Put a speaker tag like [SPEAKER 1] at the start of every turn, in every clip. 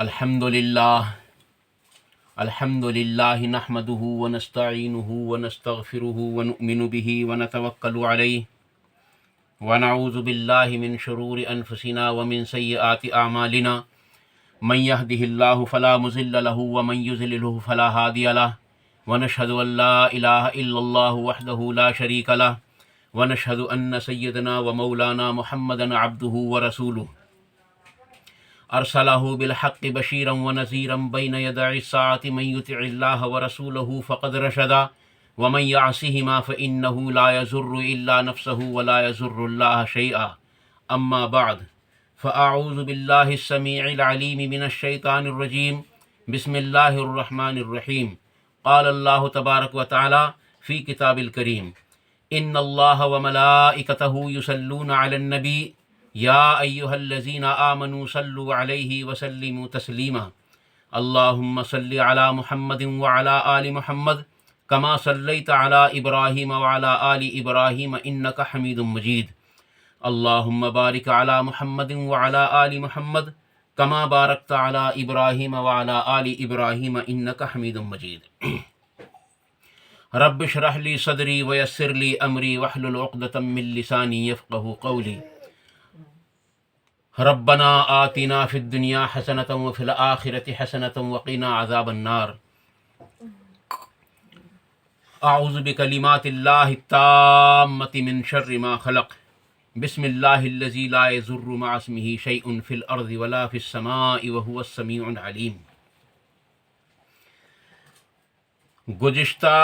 [SPEAKER 1] الحمد للہ نحمده ونستعینه ونستغفره ونؤمن به ونتوکل علیہ ونعوذ باللہ من شرور انفسنا ومن سیئات اعمالنا من يهده اللہ فلا مضل له ومن يضلل فلا هادی له ونشهد ان لا الہ الا اللہ وحدہ لا شریک له ونشهد ان سیدنا ومولانا محمدا عبدہ ورسولہ ارسلہ بالحق بشیرا ونذیرا بین یدی الساعة من یطع اللہ ورسولہ فقد رشد ومن یعصہما فإنہ لا یضر الا نفسہ ولا یضر اللہ شیئا اما بعد فاعوذ باللہ السمیع العلیم من الشیطان الرجیم بسم اللہ الرحمن الرحیم قال اللہ تبارک و تعالی فی کتاب الکریم ان اللہ وملائکتہ یصلون علی النبی یا ایہا الذین آمنوا صلوا علیہ وسلموا تسلیما اللہم صل علی محمد وعلی آل محمد کما صلیت علی ابراہیم وعلی آل ابراہیم انک حمید مجید اللہم بارک علی محمد وعلی آل محمد کما بارکت علی ابراہیم وعلی آل ابراہیم انک حمید مجید رب اشرح لی صدری ویسر لی امری واحلل عقدۃ من لسانی یفقہوا قولی ربنا آتنا فی الدنیا حسنۃ وفی الآخرۃ حسنۃ وقنا عذاب النار اعوذ بکلمات اللہ التامۃ من شر ما خلق بسم اللہ الذی لا یضر مع اسمہ شیء فی الارض ولا فی السماء وہو السمیع العلیم۔ گزشتہ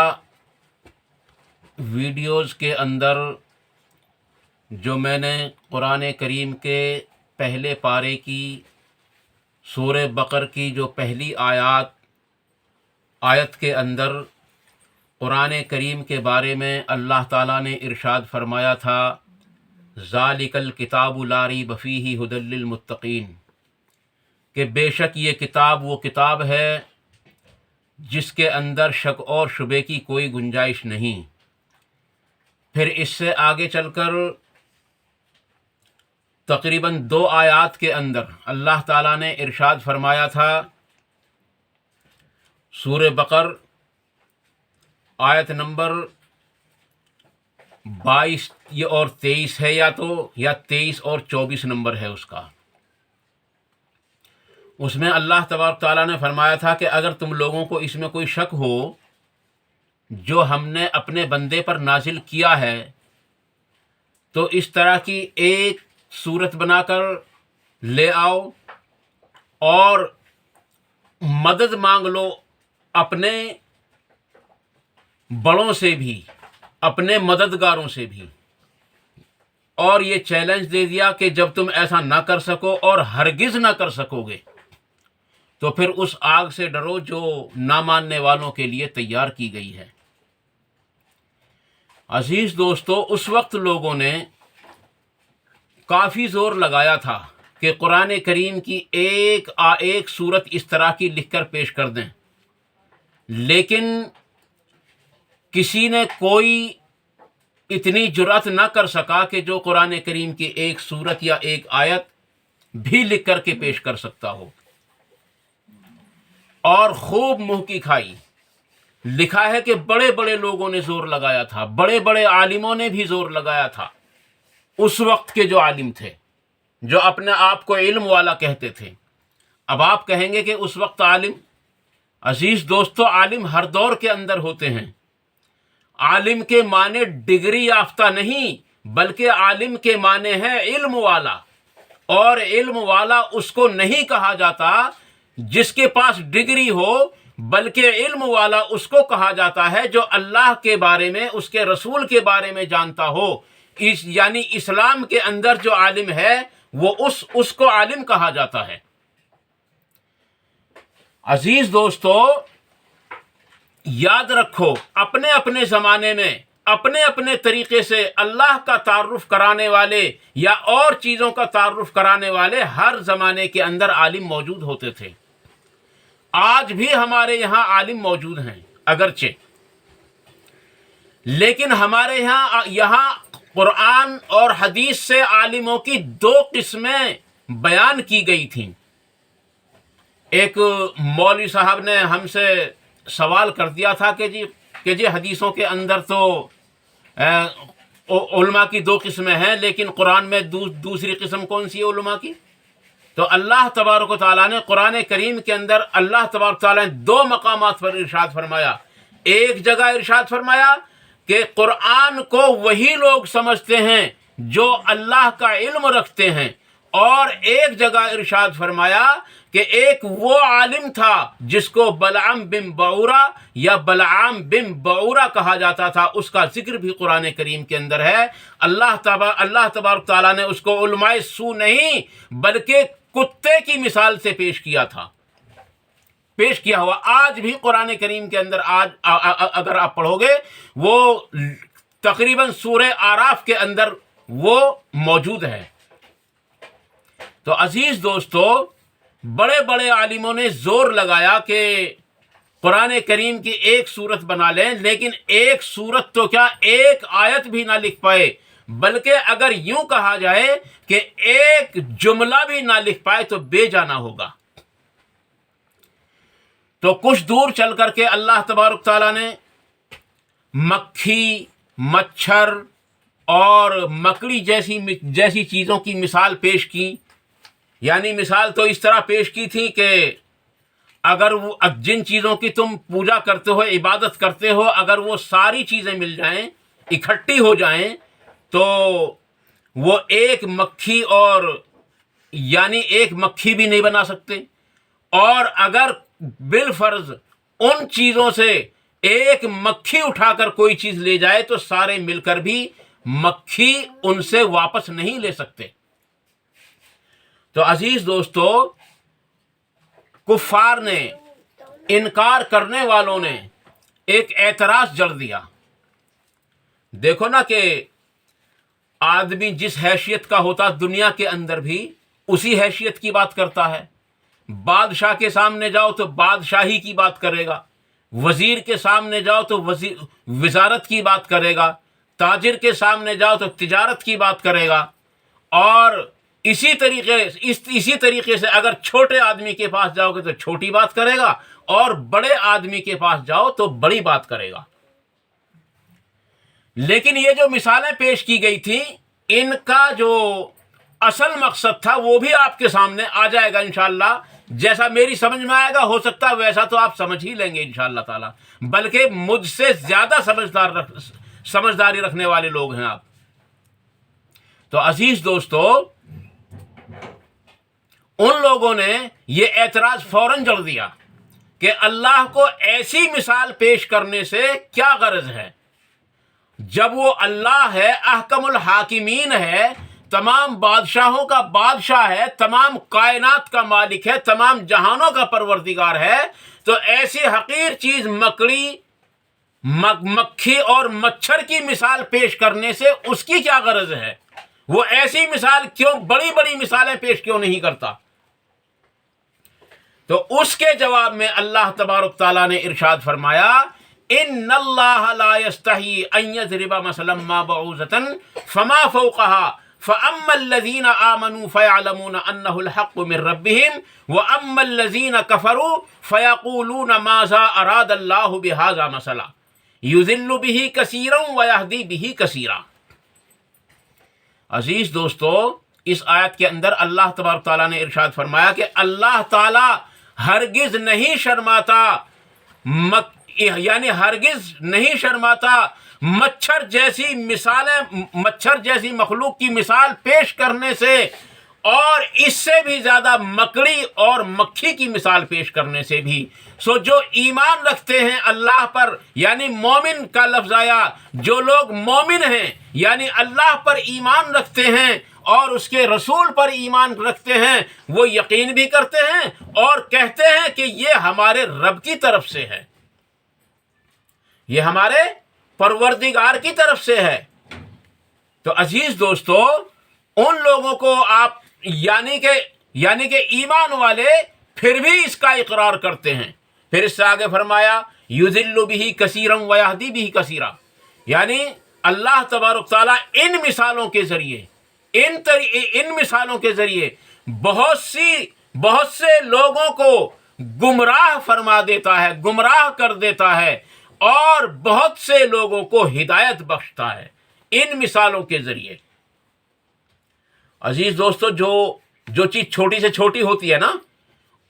[SPEAKER 1] ویڈیوز کے اندر جو میں نے قرآن کریم کے پہلے پارے کی سورہ بقر کی جو پہلی آیت کے اندر قرآن کریم کے بارے میں اللہ تعالیٰ نے ارشاد فرمایا تھا ذالک الکتاب لا ریب فیہ ھدی للمتقین، کہ بے شک یہ کتاب وہ کتاب ہے جس کے اندر شک اور شبے کی کوئی گنجائش نہیں۔ پھر اس سے آگے چل کر تقریباً 2 آیات کے اندر اللہ تعالیٰ نے ارشاد فرمایا تھا سورہ بقر آیت نمبر 22 اور 23 ہے یا 23 اور 24 نمبر ہے اس کا۔ اس میں اللہ تبارک تعالیٰ نے فرمایا تھا کہ اگر تم لوگوں کو اس میں کوئی شک ہو جو ہم نے اپنے بندے پر نازل کیا ہے تو اس طرح کی ایک صورت بنا کر لے آؤ اور مدد مانگ لو اپنے بڑوں سے بھی، اپنے مددگاروں سے بھی، اور یہ چیلنج دے دیا کہ جب تم ایسا نہ کر سکو اور ہرگز نہ کر سکو گے تو پھر اس آگ سے ڈرو جو نہ ماننے والوں کے لیے تیار کی گئی ہے۔ عزیز دوستو، اس وقت لوگوں نے کافی زور لگایا تھا کہ قرآن کریم کی ایک صورت اس طرح کی لکھ کر پیش کر دیں، لیکن کسی نے کوئی اتنی جرأت نہ کر سکا کہ جو قرآن کریم کی ایک صورت یا ایک آیت بھی لکھ کر کے پیش کر سکتا ہو، اور خوب منہ کی کھائی۔ لکھا ہے کہ بڑے بڑے لوگوں نے زور لگایا تھا، بڑے بڑے عالموں نے بھی زور لگایا تھا، اس وقت کے جو عالم تھے، جو اپنے آپ کو علم والا کہتے تھے۔ اب آپ کہیں گے کہ اس وقت عالم، عزیز دوستو، عالم ہر دور کے اندر ہوتے ہیں۔ عالم کے معنی ڈگری یافتہ نہیں، بلکہ عالم کے معنی ہے علم والا، اور علم والا اس کو نہیں کہا جاتا جس کے پاس ڈگری ہو، بلکہ علم والا اس کو کہا جاتا ہے جو اللہ کے بارے میں، اس کے رسول کے بارے میں جانتا ہو۔ یعنی اسلام کے اندر جو عالم ہے وہ اس کو عالم کہا جاتا ہے۔ عزیز دوستو، یاد رکھو، اپنے اپنے زمانے میں اپنے اپنے طریقے سے اللہ کا تعارف کرانے والے یا اور چیزوں کا تعارف کرانے والے ہر زمانے کے اندر عالم موجود ہوتے تھے۔ آج بھی ہمارے یہاں عالم موجود ہیں اگرچہ، لیکن ہمارے یہاں قرآن اور حدیث سے عالموں کی 2 قسمیں بیان کی گئی تھیں۔ ایک مولوی صاحب نے ہم سے سوال کر دیا تھا کہ جی حدیثوں کے اندر تو علماء کی 2 قسمیں ہیں، لیکن قرآن میں دوسری قسم کون سی ہے علماء کی؟ تو اللہ تبارک و تعالیٰ نے قرآن کریم کے اندر اللہ تبارک و تعالیٰ نے 2 مقامات پر ارشاد فرمایا. ایک جگہ ارشاد فرمایا کہ قرآن کو وہی لوگ سمجھتے ہیں جو اللہ کا علم رکھتے ہیں، اور ایک جگہ ارشاد فرمایا کہ ایک وہ عالم تھا جس کو بلعام بن بعورہ یا بلعام بن بعورہ کہا جاتا تھا، اس کا ذکر بھی قرآن کریم کے اندر ہے. اللہ تبارک تعالیٰ نے اس کو علماء سو نہیں بلکہ کتے کی مثال سے پیش کیا ہوا. آج بھی قرآن کریم کے اندر اگر آپ پڑھو گے وہ تقریباً سورہ آراف کے اندر وہ موجود ہے. تو عزیز دوستو، بڑے بڑے عالموں نے زور لگایا کہ قرآن کریم کی ایک سورت بنا لیں، لیکن ایک سورت تو کیا ایک آیت بھی نہ لکھ پائے، بلکہ اگر یوں کہا جائے کہ ایک جملہ بھی نہ لکھ پائے تو بے جانا ہوگا. تو کچھ دور چل کر کے اللہ تبارک تعالیٰ نے مکھی، مچھر اور مکڑی جیسی چیزوں کی مثال پیش کی. یعنی مثال تو اس طرح پیش کی تھی کہ اگر وہ جن چیزوں کی تم پوجا کرتے ہو، عبادت کرتے ہو، اگر وہ ساری چیزیں مل جائیں، اکٹھی ہو جائیں، تو وہ ایک مکھی بھی نہیں بنا سکتے. اور اگر بالفرض ان چیزوں سے ایک مکھی اٹھا کر کوئی چیز لے جائے تو سارے مل کر بھی مکھی ان سے واپس نہیں لے سکتے. تو عزیز دوستو، کفار نے، انکار کرنے والوں نے ایک اعتراض جڑ دیا. دیکھو نا کہ آدمی جس حیثیت کا ہوتا دنیا کے اندر بھی اسی حیثیت کی بات کرتا ہے. بادشاہ کے سامنے جاؤ تو بادشاہی کی بات کرے گا، وزیر کے سامنے جاؤ تو وزارت کی بات کرے گا، تاجر کے سامنے جاؤ تو تجارت کی بات کرے گا. اور اسی طریقے سے اگر چھوٹے آدمی کے پاس جاؤ گے تو چھوٹی بات کرے گا، اور بڑے آدمی کے پاس جاؤ تو بڑی بات کرے گا. لیکن یہ جو مثالیں پیش کی گئی تھیں، ان کا جو اصل مقصد تھا وہ بھی آپ کے سامنے آ جائے گا انشاءاللہ. جیسا میری سمجھ میں آئے گا، ہو سکتا ہے ویسا تو آپ سمجھ ہی لیں گے انشاءاللہ تعالی، بلکہ مجھ سے زیادہ سمجھداری رکھنے والے لوگ ہیں آپ. تو عزیز دوستو، ان لوگوں نے یہ اعتراض فوراً جڑ دیا کہ اللہ کو ایسی مثال پیش کرنے سے کیا غرض ہے، جب وہ اللہ ہے، احکم الحاکمین ہے، تمام بادشاہوں کا بادشاہ ہے، تمام کائنات کا مالک ہے، تمام جہانوں کا پروردگار ہے. تو ایسی حقیر چیز مکھی اور مچھر کی مثال پیش کرنے سے اس کی کیا غرض ہے؟ وہ ایسی مثال کیوں، بڑی بڑی مثالیں پیش کیوں نہیں کرتا؟ تو اس کے جواب میں اللہ تبارک تعالیٰ نے ارشاد فرمایا، ان اللہ لا یستحی ان یضرب مثلا ما بعوضۃ فما فوقها فاما الذین آمنوا فیعلمون انہ الحق من ربهم واما الذین کفروا فیقولون ماذا اراد اللہ بہذا مثلا یضل به کثیرا ویہدی به کثیرا. عزیز دوستو، اس آیت کے اندر اللہ تبارک تعالیٰ نے ارشاد فرمایا کہ اللہ تعالیٰ ہرگز نہیں شرماتا، یعنی ہرگز نہیں شرماتا مچھر جیسی مخلوق کی مثال پیش کرنے سے، اور اس سے بھی زیادہ مکڑی اور مکھی کی مثال پیش کرنے سے بھی. سو جو ایمان رکھتے ہیں اللہ پر، یعنی مومن کا لفظ آیا، جو لوگ مومن ہیں یعنی اللہ پر ایمان رکھتے ہیں اور اس کے رسول پر ایمان رکھتے ہیں، وہ یقین بھی کرتے ہیں اور کہتے ہیں کہ یہ ہمارے رب کی طرف سے ہے، یہ ہمارے پروردگار کی طرف سے ہے. تو عزیز دوستو، ان لوگوں کو آپ یعنی کہ ایمان والے پھر بھی اس کا اقرار کرتے ہیں. پھر اس سے آگے فرمایا، یضل به کثیرا ویہدی به کثیرا، یعنی اللہ تبارک تعالیٰ ان مثالوں کے ذریعے، ان مثالوں کے ذریعے بہت سے لوگوں کو گمراہ فرما دیتا ہے، گمراہ کر دیتا ہے، اور بہت سے لوگوں کو ہدایت بخشتا ہے ان مثالوں کے ذریعے۔ عزیز دوستو، جو چیز چھوٹی سے چھوٹی ہوتی ہے نا،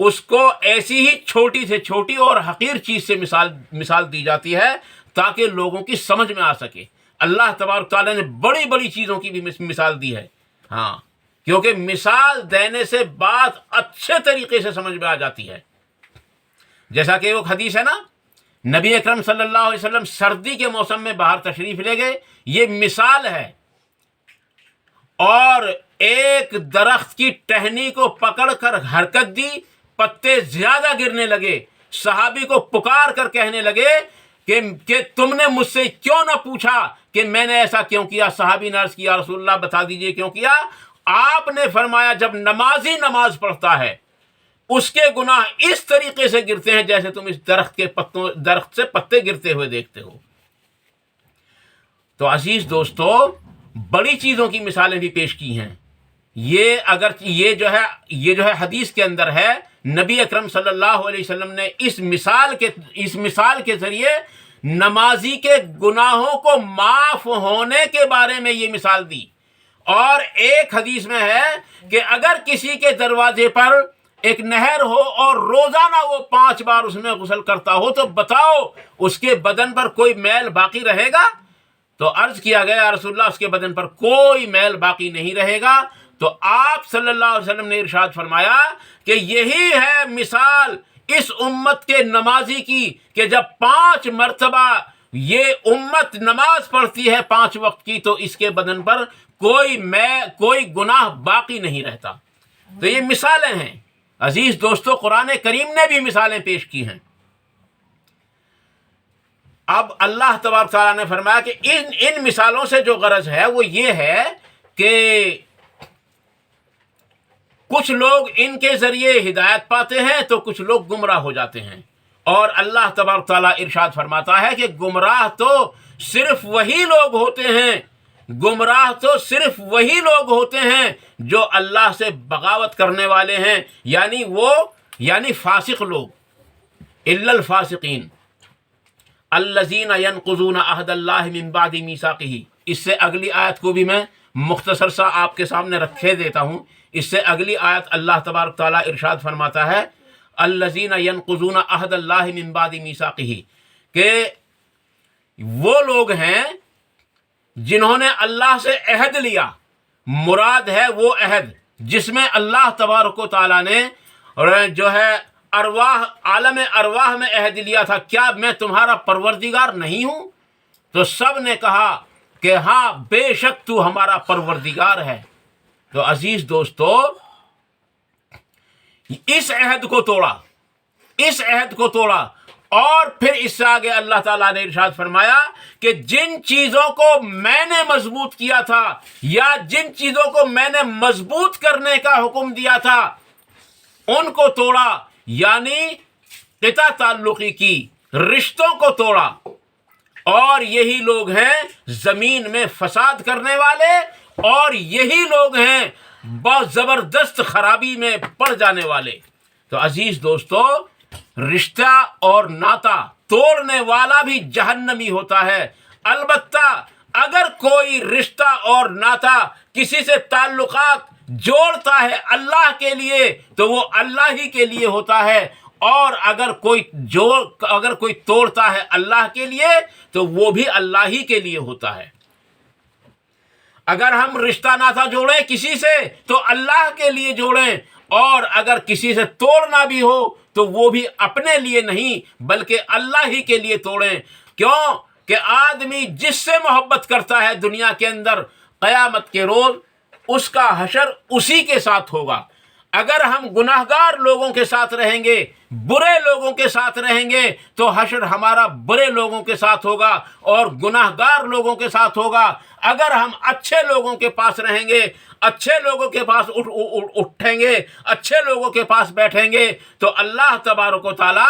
[SPEAKER 1] اس کو ایسی ہی چھوٹی سے چھوٹی اور حقیر چیز سے مثال دی جاتی ہے تاکہ لوگوں کی سمجھ میں آ سکے۔ اللہ تبارک تعالیٰ نے بڑی بڑی چیزوں کی بھی مثال دی ہے، ہاں، کیونکہ مثال دینے سے بات اچھے طریقے سے سمجھ میں آ جاتی ہے۔ جیسا کہ وہ حدیث ہے نا، نبی اکرم صلی اللہ علیہ وسلم سردی کے موسم میں باہر تشریف لے گئے، یہ مثال ہے، اور ایک درخت کی ٹہنی کو پکڑ کر حرکت دی، پتے زیادہ گرنے لگے، صحابی کو پکار کر کہنے لگے کہ تم نے مجھ سے کیوں نہ پوچھا کہ میں نے ایسا کیوں کیا؟ صحابی نے عرض کیا رسول اللہ بتا دیجئے کیوں کیا؟ آپ نے فرمایا جب نمازی نماز پڑھتا ہے اس کے گناہ اس طریقے سے گرتے ہیں جیسے تم اس درخت سے پتے گرتے ہوئے دیکھتے ہو۔ تو عزیز دوستو، بڑی چیزوں کی مثالیں بھی پیش کی ہیں۔ یہ جو ہے حدیث کے اندر ہے، نبی اکرم صلی اللہ علیہ وسلم نے اس مثال کے ذریعے نمازی کے گناہوں کو معاف ہونے کے بارے میں یہ مثال دی۔ اور ایک حدیث میں ہے کہ اگر کسی کے دروازے پر ایک نہر ہو اور روزانہ وہ 5 بار اس میں غسل کرتا ہو تو بتاؤ اس کے بدن پر کوئی میل باقی رہے گا؟ تو عرض کیا گیا یا رسول اللہ اس کے بدن پر کوئی میل باقی نہیں رہے گا۔ تو آپ صلی اللہ علیہ وسلم نے ارشاد فرمایا کہ یہی ہے مثال اس امت کے نمازی کی کہ جب 5 مرتبہ یہ امت نماز پڑھتی ہے 5 وقت کی تو اس کے بدن پر کوئی گناہ باقی نہیں رہتا۔ تو یہ مثالیں ہیں عزیز دوستو، قرآن کریم نے بھی مثالیں پیش کی ہیں۔ اب اللہ تبارک تعالیٰ نے فرمایا کہ ان مثالوں سے جو غرض ہے وہ یہ ہے کہ کچھ لوگ ان کے ذریعے ہدایت پاتے ہیں تو کچھ لوگ گمراہ ہو جاتے ہیں، اور اللہ تبارک تعالیٰ ارشاد فرماتا ہے کہ گمراہ تو صرف وہی لوگ ہوتے ہیں جو اللہ سے بغاوت کرنے والے ہیں، یعنی فاسق لوگ، الا الفاسقین الذین ینقضون عہد اللہ من بعد میثاقہ۔ اس سے اگلی آیت کو بھی میں مختصر سا آپ کے سامنے رکھے دیتا ہوں۔ اس سے اگلی آیت اللہ تبارک تعالیٰ ارشاد فرماتا ہے الذین ینقضون عہد اللہ من بعد میثاقہ، کہ وہ لوگ ہیں جنہوں نے اللہ سے عہد لیا، مراد ہے وہ عہد جس میں اللہ تبارک و تعالیٰ نے جو ہے عالم ارواح میں عہد لیا تھا، کیا میں تمہارا پروردگار نہیں ہوں؟ تو سب نے کہا کہ ہاں بے شک تو ہمارا پروردگار ہے۔ تو عزیز دوستو، اس عہد کو توڑا، اور پھر اس سے آگے اللہ تعالیٰ نے ارشاد فرمایا کہ جن چیزوں کو میں نے مضبوط کیا تھا یا جن چیزوں کو میں نے مضبوط کرنے کا حکم دیا تھا ان کو توڑا، یعنی قطع تعلقی کی، رشتوں کو توڑا، اور یہی لوگ ہیں زمین میں فساد کرنے والے، اور یہی لوگ ہیں بہت زبردست خرابی میں پڑ جانے والے۔ تو عزیز دوستو، رشتہ اور ناتا توڑنے والا بھی جہنمی ہوتا ہے۔ البتہ اگر کوئی رشتہ اور ناتا کسی سے تعلقات جوڑتا ہے اللہ کے لیے تو وہ اللہ ہی کے لیے ہوتا ہے، اور اگر کوئی توڑتا ہے اللہ کے لیے تو وہ بھی اللہ ہی کے لیے ہوتا ہے۔ اگر ہم رشتہ ناتا جوڑیں کسی سے تو اللہ کے لیے جوڑیں، اور اگر کسی سے توڑنا بھی ہو تو وہ بھی اپنے لیے نہیں بلکہ اللہ ہی کے لیے توڑیں۔ کیوں کہ آدمی جس سے محبت کرتا ہے دنیا کے اندر، قیامت کے روز اس کا حشر اسی کے ساتھ ہوگا۔ اگر ہم گناہگار لوگوں کے ساتھ رہیں گے، برے لوگوں کے ساتھ رہیں گے تو حشر ہمارا برے لوگوں کے ساتھ ہوگا اور گناہگار لوگوں کے ساتھ ہوگا۔ اگر ہم اچھے لوگوں کے پاس رہیں گے، اچھے لوگوں کے پاس اٹھیں گے، اچھے لوگوں کے پاس بیٹھیں گے تو اللہ تبارک و تعالیٰ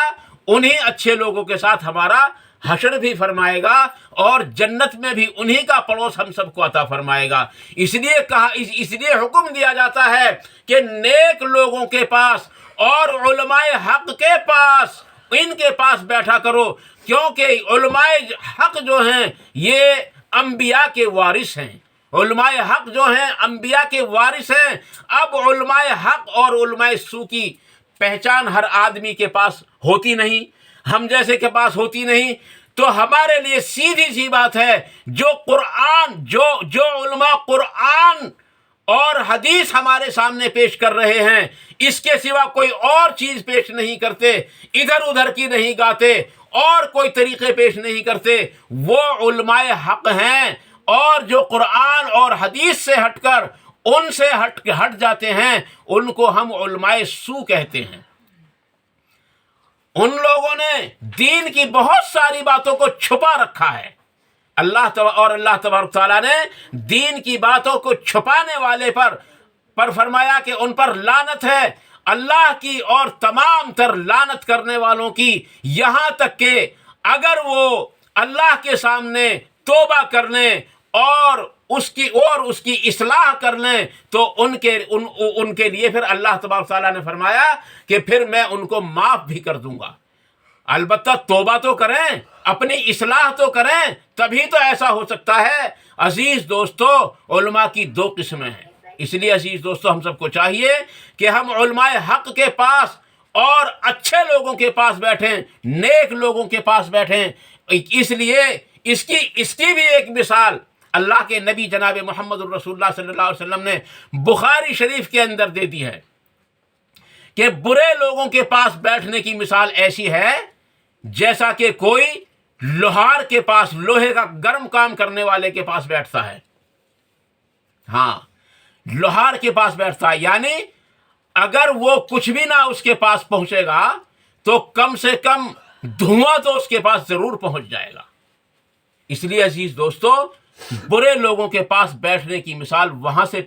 [SPEAKER 1] انہی اچھے لوگوں کے ساتھ ہمارا حشر بھی فرمائے گا، اور جنت میں بھی انہی کا پڑوس ہم سب کو عطا فرمائے گا۔ اس لیے حکم دیا جاتا ہے کہ نیک لوگوں کے پاس اور علماء حق کے پاس، ان کے پاس بیٹھا کرو، کیونکہ علماء حق جو ہیں یہ انبیاء کے وارث ہیں۔ علماء حق جو ہیں انبیاء کے وارث ہیں۔ اب علماء حق اور علماء سو کی پہچان ہر آدمی کے پاس ہوتی نہیں، ہم جیسے کے پاس ہوتی نہیں، تو ہمارے لیے سیدھی سی بات ہے، جو قرآن جو علماء قرآن اور حدیث ہمارے سامنے پیش کر رہے ہیں، اس کے سوا کوئی اور چیز پیش نہیں کرتے، ادھر ادھر کی نہیں گاتے اور کوئی طریقے پیش نہیں کرتے، وہ علماء حق ہیں۔ اور جو قرآن اور حدیث سے ہٹ کر ان سے ہٹ جاتے ہیں، ان کو ہم علماء سو کہتے ہیں۔ ان لوگوں نے دین کی بہت ساری باتوں کو چھپا رکھا ہے۔ اللہ تبارک تعالیٰ نے دین کی باتوں کو چھپانے والے پر فرمایا کہ ان پر لعنت ہے، اللہ کی اور تمام تر لعنت کرنے والوں کی، یہاں تک کہ اگر وہ اللہ کے سامنے توبہ کر لیں اور اس کی اصلاح کر لیں تو ان کے لیے پھر اللہ تبارک تعالیٰ نے فرمایا کہ پھر میں ان کو معاف بھی کر دوں گا۔ البتہ توبہ تو کریں، اپنی اصلاح تو کریں، تبھی تو ایسا ہو سکتا ہے۔ عزیز دوستو، علماء کی دو قسمیں ہیں، اس لیے عزیز دوستو ہم سب کو چاہیے کہ ہم علماء حق کے پاس اور اچھے لوگوں کے پاس بیٹھیں، نیک لوگوں کے پاس بیٹھیں۔ اس لیے اس کی بھی ایک مثال اللہ کے نبی جناب محمد الرسول اللہ صلی اللہ علیہ وسلم نے بخاری شریف کے اندر دے دی ہے کہ برے لوگوں کے پاس بیٹھنے کی مثال ایسی ہے جیسا کہ کوئی لوہار کے پاس، لوہے کا گرم کام کرنے والے کے پاس بیٹھتا ہے۔ ہاں، لوہار کے پاس بیٹھتا ہے، یعنی اگر وہ کچھ بھی نہ اس کے پاس پہنچے گا تو کم سے کم دھواں تو اس کے پاس ضرور پہنچ جائے گا۔ اس لیے عزیز دوستو، برے لوگوں کے پاس بیٹھنے کی مثال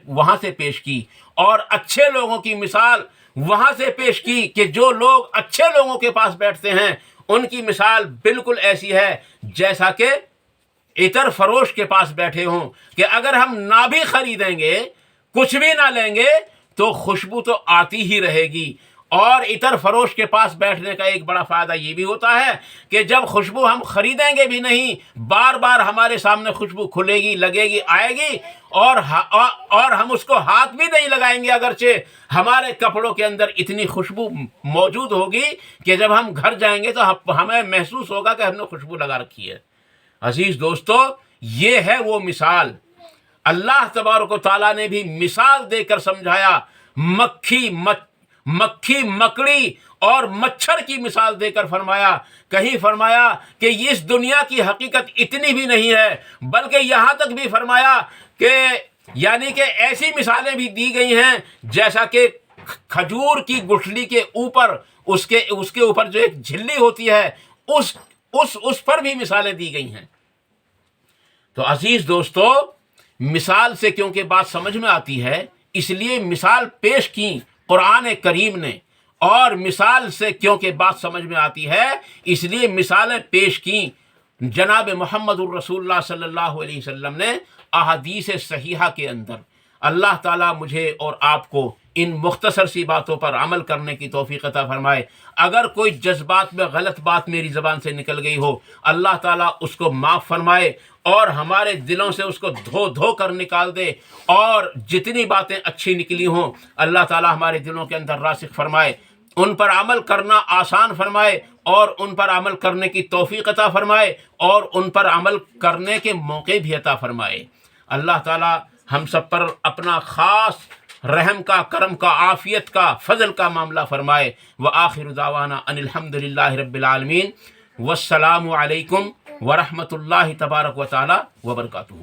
[SPEAKER 1] وہاں سے پیش کی، اور اچھے لوگوں کی مثال وہاں سے پیش کی کہ جو لوگ اچھے لوگوں کے پاس بیٹھتے ہیں ان کی مثال بالکل ایسی ہے جیسا کہ عطر فروش کے پاس بیٹھے ہوں، کہ اگر ہم نہ بھی خریدیں گے، کچھ بھی نہ لیں گے تو خوشبو تو آتی ہی رہے گی۔ اور عطر فروش کے پاس بیٹھنے کا ایک بڑا فائدہ یہ بھی ہوتا ہے کہ جب خوشبو ہم خریدیں گے بھی نہیں، بار بار ہمارے سامنے خوشبو کھلے گی، لگے گی، آئے گی، اور ہم اس کو ہاتھ بھی نہیں لگائیں گے، اگرچہ ہمارے کپڑوں کے اندر اتنی خوشبو موجود ہوگی کہ جب ہم گھر جائیں گے تو ہمیں محسوس ہوگا کہ ہم نے خوشبو لگا رکھی ہے۔ عزیز دوستو، یہ ہے وہ مثال۔ اللہ تبارک و تعالیٰ نے بھی مثال دے کر سمجھایا، مکھی مکڑی اور مچھر کی مثال دے کر فرمایا، کہیں فرمایا کہ اس دنیا کی حقیقت اتنی بھی نہیں ہے، بلکہ یہاں تک بھی فرمایا کہ یعنی کہ ایسی مثالیں بھی دی گئی ہیں جیسا کہ کھجور کی گٹھلی کے اوپر اس کے اوپر جو ایک جھلی ہوتی ہے، اس پر بھی مثالیں دی گئی ہیں۔ تو عزیز دوستو، مثال سے کیونکہ بات سمجھ میں آتی ہے، اس لیے مثال پیش کی قرآن کریم نے، اور مثال سے کیونکہ بات سمجھ میں آتی ہے اس لیے مثالیں پیش کی جناب محمد الرسول اللہ صلی اللہ علیہ وسلم نے احادیث صحیحہ کے اندر۔ اللہ تعالیٰ مجھے اور آپ کو ان مختصر سی باتوں پر عمل کرنے کی توفیق عطا فرمائے۔ اگر کوئی جذبات میں غلط بات میری زبان سے نکل گئی ہو، اللہ تعالیٰ اس کو معاف فرمائے اور ہمارے دلوں سے اس کو دھو کر نکال دے، اور جتنی باتیں اچھی نکلی ہوں اللہ تعالیٰ ہمارے دلوں کے اندر راسخ فرمائے، ان پر عمل کرنا آسان فرمائے، اور ان پر عمل کرنے کی توفیق عطا فرمائے، اور ان پر عمل کرنے کے موقع بھی عطا فرمائے۔ اللہ تعالیٰ ہم سب پر اپنا خاص رحم کا، کرم کا، عافیت کا، فضل کا معاملہ فرمائے۔ وآخر دعوانا ان الحمد للہ رب العالمین، والسلام علیکم ورحمۃ اللہ تبارک و تعالی وبرکاتہ۔